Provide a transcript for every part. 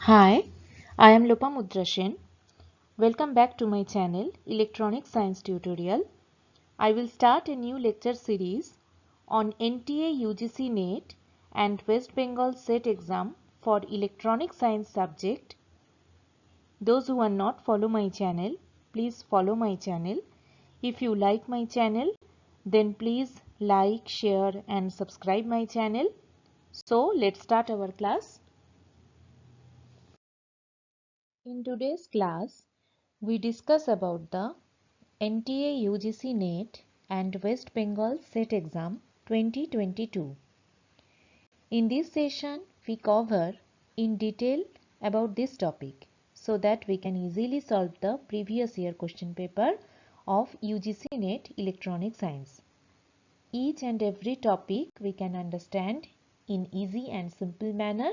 Hi, I am Lopamudrashen. Welcome back to my channel Electronic Science Tutorial. I will start a new lecture series on NTA UGC NET and West Bengal SET exam for Electronic Science subject. Those who are not follow my channel, please follow my channel. If you like my channel, then please like, share and subscribe my channel. So let's start our class. In today's class, we discuss about the NTA UGC NET and West Bengal SET exam 2022. In this session, we cover in detail about this topic so that we can easily solve the previous year question paper of UGC NET Electronic Science. Each and every topic we can understand in easy and simple manner.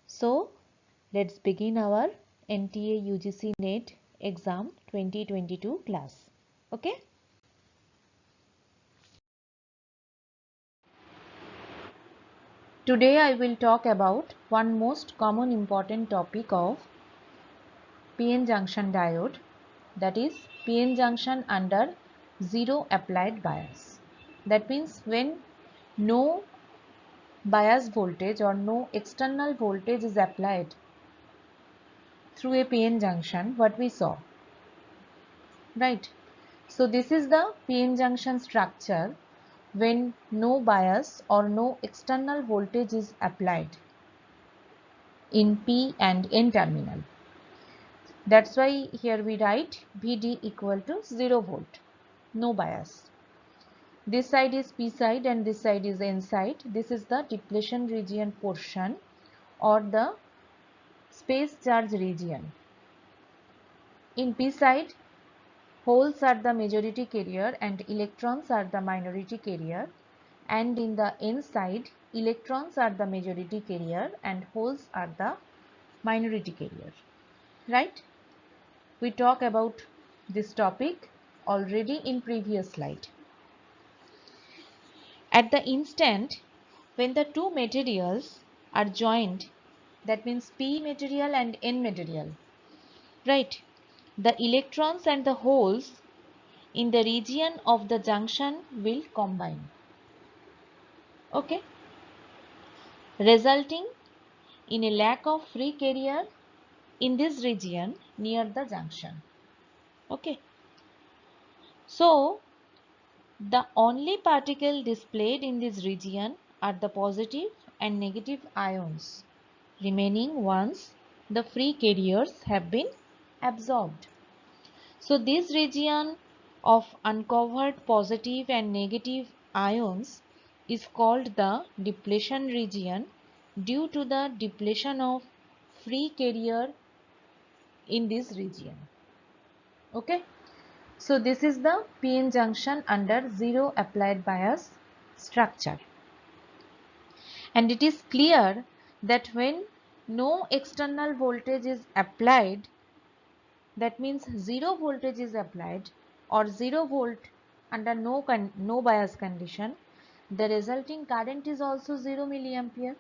So, let's begin our NTA UGC NET exam 2022 class. Okay. Today I will talk about one most common important topic of PN junction diode, that is PN junction under zero applied bias. That means when no bias voltage or no external voltage is applied through a PN junction, what we saw, right? So this is the PN junction structure when no bias or no external voltage is applied in P and N terminal. That's why here we write Vd equal to 0 volt, no bias. This side is P side and this side is N side. This is the depletion region portion or the space charge region. In P side, holes are the majority carrier and electrons are the minority carrier, and in the N side, electrons are the majority carrier and holes are the minority carrier, right? We talked about this topic already in previous slide. At the instant when the two materials are joined, that means P material and N material, right? The electrons and the holes in the region of the junction will combine, okay, resulting in a lack of free carrier in this region near the junction, okay. So the only particle displayed in this region are the positive and negative ions remaining once the free carriers have been absorbed. So this region of uncovered positive and negative ions is called the depletion region due to the depletion of free carrier in this region. Okay. So this is the PN junction under zero applied bias structure. And it is clear that when no external voltage is applied, that means zero voltage is applied or 0 volt under no bias condition, the resulting current is also 0 milliampere.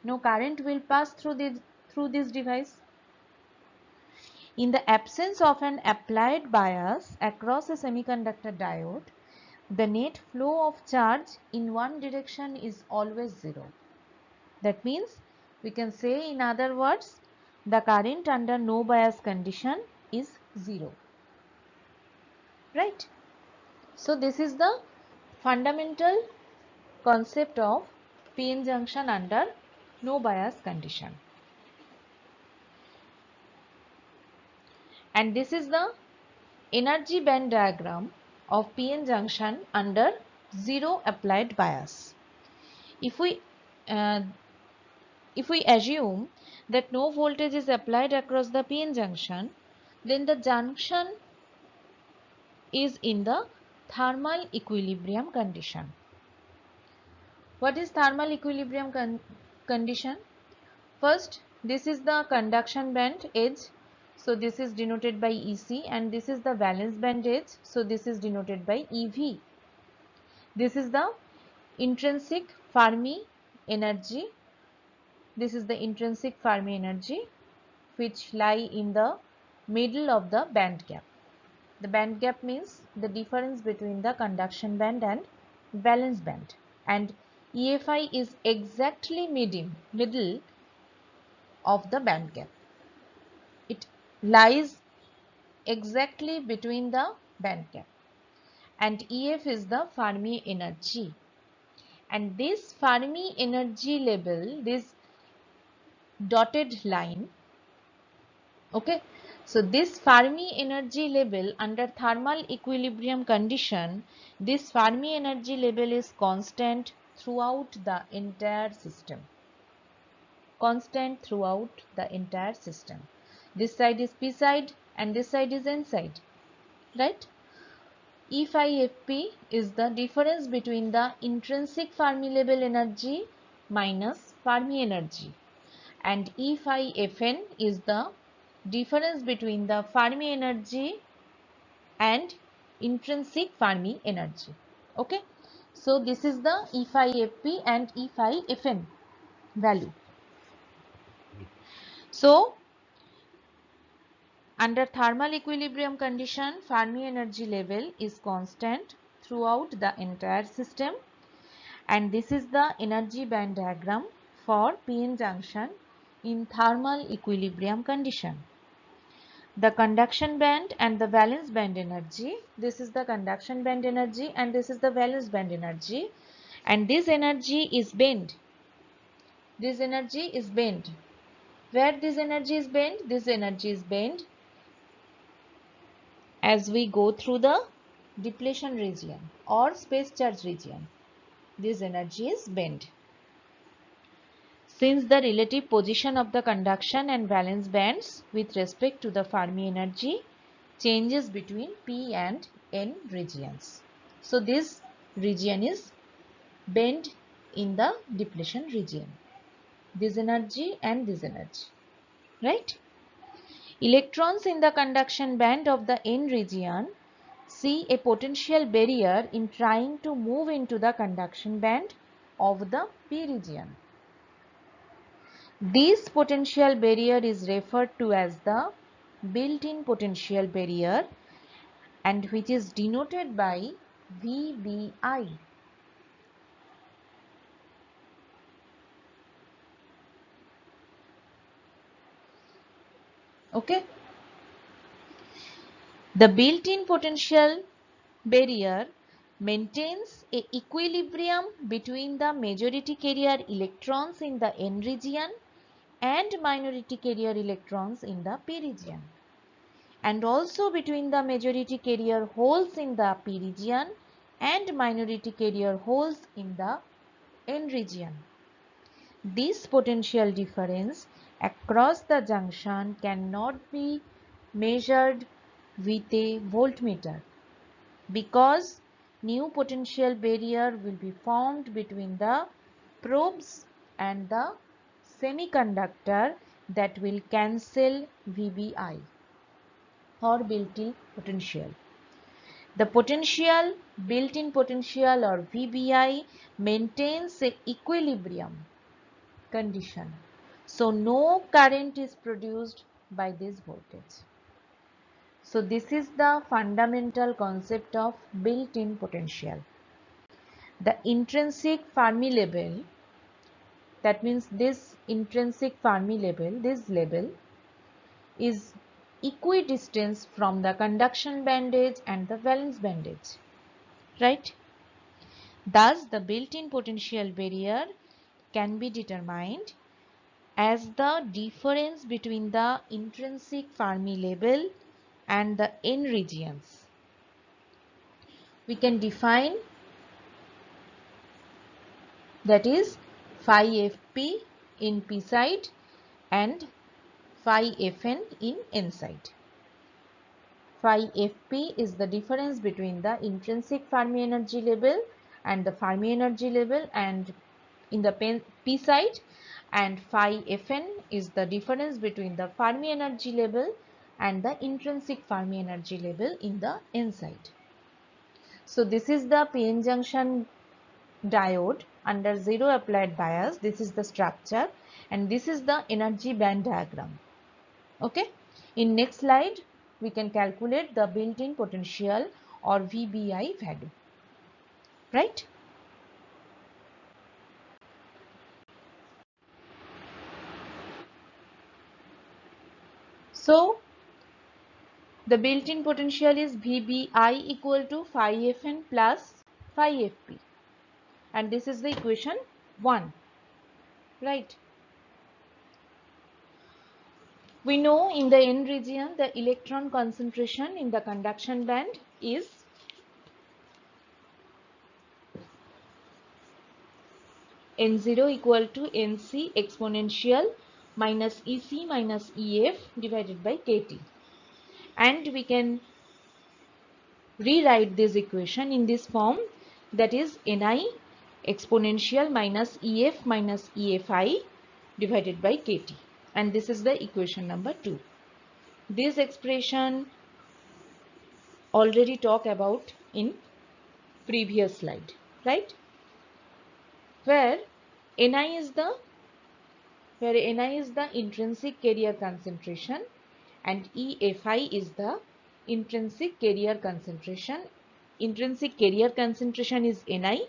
No current will pass through this device. In the absence of an applied bias across a semiconductor diode, the net flow of charge in one direction is always 0. That means we can say, in other words, the current under no bias condition is 0. Right? So this is the fundamental concept of PN junction under no bias condition. And this is the energy band diagram of PN junction under zero applied bias. If we assume that no voltage is applied across the PN junction, then the junction is in the thermal equilibrium condition. What is thermal equilibrium condition? First, this is the conduction band edge. So this is denoted by EC, and this is the valence band edge. So this is denoted by EV. This is the intrinsic Fermi energy This is the intrinsic Fermi energy which lie in the middle of the band gap. The band gap means the difference between the conduction band and valence band, and EFI is exactly middle of the band gap. It lies exactly between the band gap, and EF is the Fermi energy. And this Fermi energy level, this dotted line, okay, so this Fermi energy level under thermal equilibrium condition, this Fermi energy level is constant throughout the entire system. Constant throughout the entire system. This side is P side and this side is N side, right? E phi Fp is the difference between the intrinsic Fermi level energy minus Fermi energy, and E phi Fn is the difference between the Fermi energy and intrinsic Fermi energy. Okay, so this is the E phi Fp and E phi Fn value. So under thermal equilibrium condition, Fermi energy level is constant throughout the entire system, and this is the energy band diagram for p-n junction in thermal equilibrium condition. The conduction band and the valence band energy, this is the conduction band energy and this is the valence band energy, and this energy is bent. This energy is bent. Where this energy is bent? This energy is bent as we go through the depletion region or space charge region. This energy is bent. Since the relative position of the conduction and valence bands with respect to the Fermi energy changes between P and N regions. So this region is bent in the depletion region. This energy and this energy, right? Electrons in the conduction band of the N region see a potential barrier in trying to move into the conduction band of the P region. This potential barrier is referred to as the built-in potential barrier, and which is denoted by VBI. Okay. The built-in potential barrier maintains a equilibrium between the majority carrier electrons in the N region and minority carrier electrons in the P region, and also between the majority carrier holes in the P region and minority carrier holes in the N region. This potential difference across the junction cannot be measured with a voltmeter because new potential barrier will be formed between the probes and the semiconductor that will cancel VBI or built-in potential. The potential, built-in potential or VBI maintains a equilibrium condition. So no current is produced by this voltage. So this is the fundamental concept of built-in potential. The intrinsic Fermi level, that means this intrinsic Fermi level, this level is equidistant from the conduction bandage and the valence bandage, right? Thus the built-in potential barrier can be determined as the difference between the intrinsic Fermi level and the N regions. We can define that is phi Fp in P side and phi Fn in N side. Phi Fp is the difference between the intrinsic Fermi energy level and the Fermi energy level and in the P side, and phi Fn is the difference between the Fermi energy level and the intrinsic Fermi energy level in the N side. So this is the p-n junction diode under zero applied bias. This is the structure, and this is the energy band diagram. Okay, in next slide we can calculate the built-in potential or VBI value, right? So the built-in potential is VBI equal to phi Fn plus phi Fp, and this is the equation 1, right? We know in the N region the electron concentration in the conduction band is N0 equal to Nc exponential minus Ec minus Ef divided by Kt, and we can rewrite this equation in this form, that is Ni exponential minus Ef minus EFi divided by Kt, and this is the equation number 2. This expression already talked about in previous slide, right? Where Ni is the intrinsic carrier concentration and EFi is the intrinsic carrier concentration. Intrinsic carrier concentration is Ni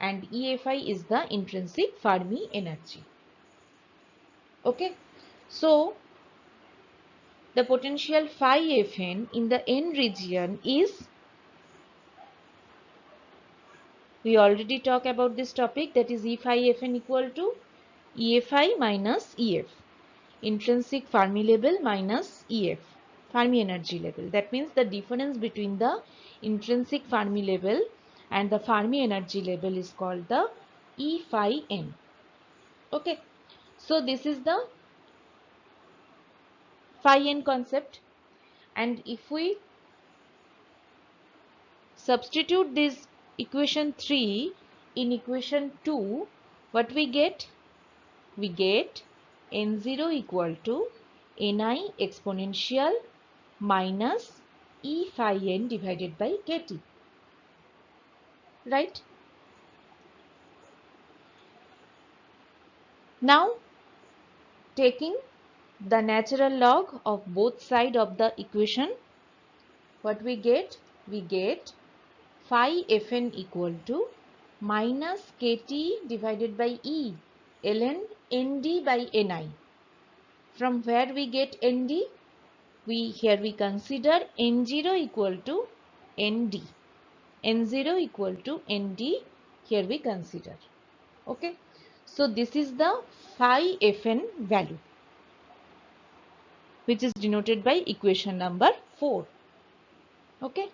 and EFi is the intrinsic Fermi energy. Okay, so the potential phi Fn in the N region is, we already talked about this topic, that is E phi Fn equal to EFi minus EF, intrinsic Fermi level minus EF, Fermi energy level. That means the difference between the intrinsic Fermi level and the Fermi energy level is called the E phi n. Okay, so this is the phi n concept, and if we substitute this equation 3 in equation 2, what we get? We get N0 equal to Ni exponential minus E phi n divided by Kt, right? Now, taking the natural log of both sides of the equation, what we get? We get phi Fn equal to minus Kt divided by E ln Nd by Ni. From where we get Nd? Here we consider N0 equal to Nd. N0 equal to Nd, here we consider. Okay, so this is the phi Fn value, which is denoted by equation number 4. Okay.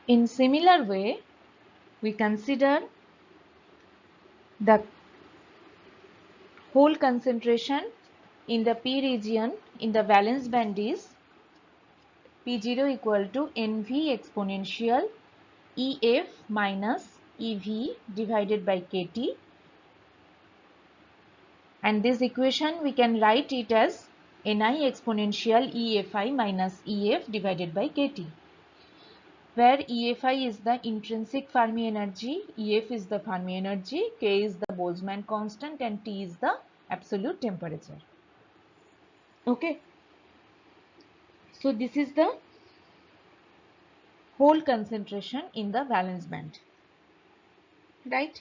In similar way, we consider the whole concentration in the p region in the valence band is P0 equal to Nv exponential Ef minus Ev divided by Kt, and this equation we can write it as Ni exponential EFi minus Ef divided by Kt, where EFi is the intrinsic Fermi energy, Ef is the Fermi energy, K is the Boltzmann constant, and T is the absolute temperature. Okay, so this is the whole concentration in the valence band, right?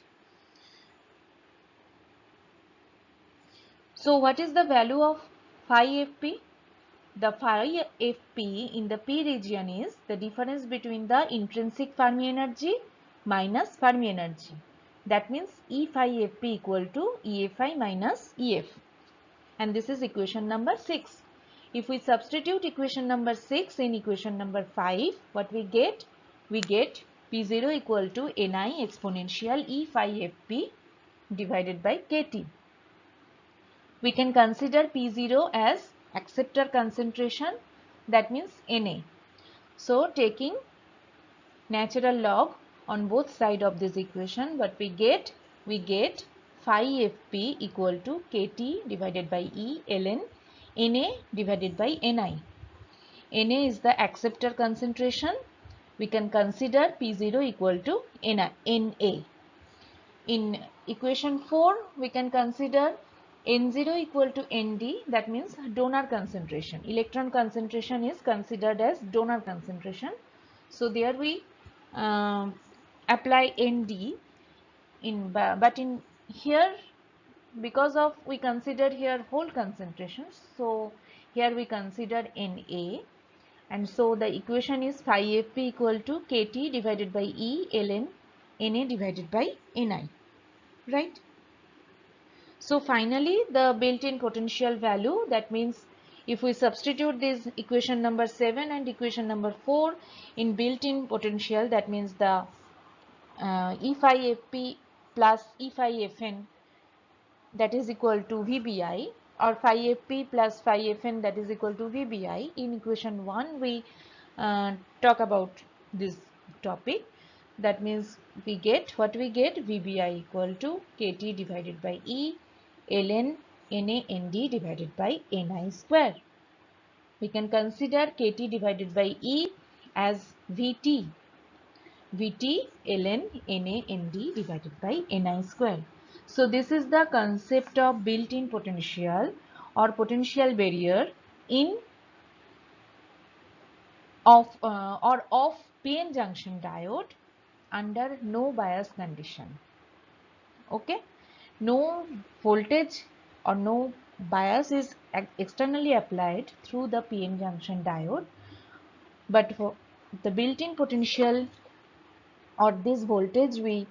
So what is the value of phi Fp? The phi Fp in the p region is the difference between the intrinsic Fermi energy minus Fermi energy. That means E phi Fp equal to EFi minus Ef, and this is equation number 6. If we substitute equation number 6 in equation number 5, what we get? We get P0 equal to Ni exponential E phi Fp divided by Kt. We can consider P0 as acceptor concentration, that means Na. So taking natural log on both sides of this equation, what we get? We get phi Fp equal to Kt divided by E ln Na divided by Ni. Na is the acceptor concentration we can consider P0 equal to Na. In equation 4, we can consider N0 equal to Nd, that means donor concentration. Electron concentration is considered as donor concentration. So there we apply Nd but in here, because of we consider here whole concentrations, so here we consider Na, and so the equation is phi Fp equal to Kt divided by E ln Na divided by Ni, right? So finally the built-in potential value, that means if we substitute this equation number 7 and equation number 4 in built-in potential, that means the E phi Fp plus E phi Fn, that is equal to Vbi, or phi Fp plus phi Fn, that is equal to Vbi. In equation 1 we talk about this topic. That means we get what we get, Vbi equal to Kt divided by E ln Na Nd divided by Ni square. We can consider Kt divided by E as Vt ln Na Nd divided by Ni square. So this is the concept of built-in potential or potential barrier in of PN junction diode under no bias condition. Okay, no voltage or no bias is externally applied through the PN junction diode, but for the built-in potential or this voltage we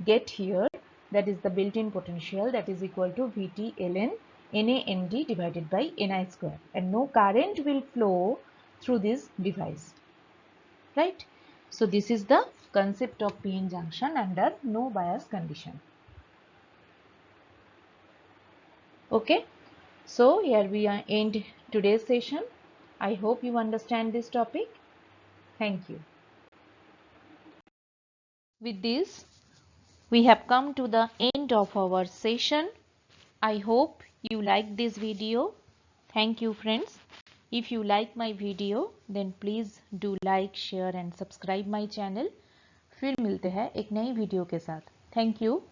get here, that is the built-in potential, that is equal to Vt ln Na Nd divided by Ni square, and no current will flow through this device, right? So this is the concept of PN junction under no bias condition. Okay, so here we end today's session. I hope you understand this topic. Thank you. With this, we have come to the end of our session. I hope you like this video. Thank you friends. If you like my video, then please do like, share and subscribe my channel. फिर मिलते हैं एक नई video के साथ. Thank you.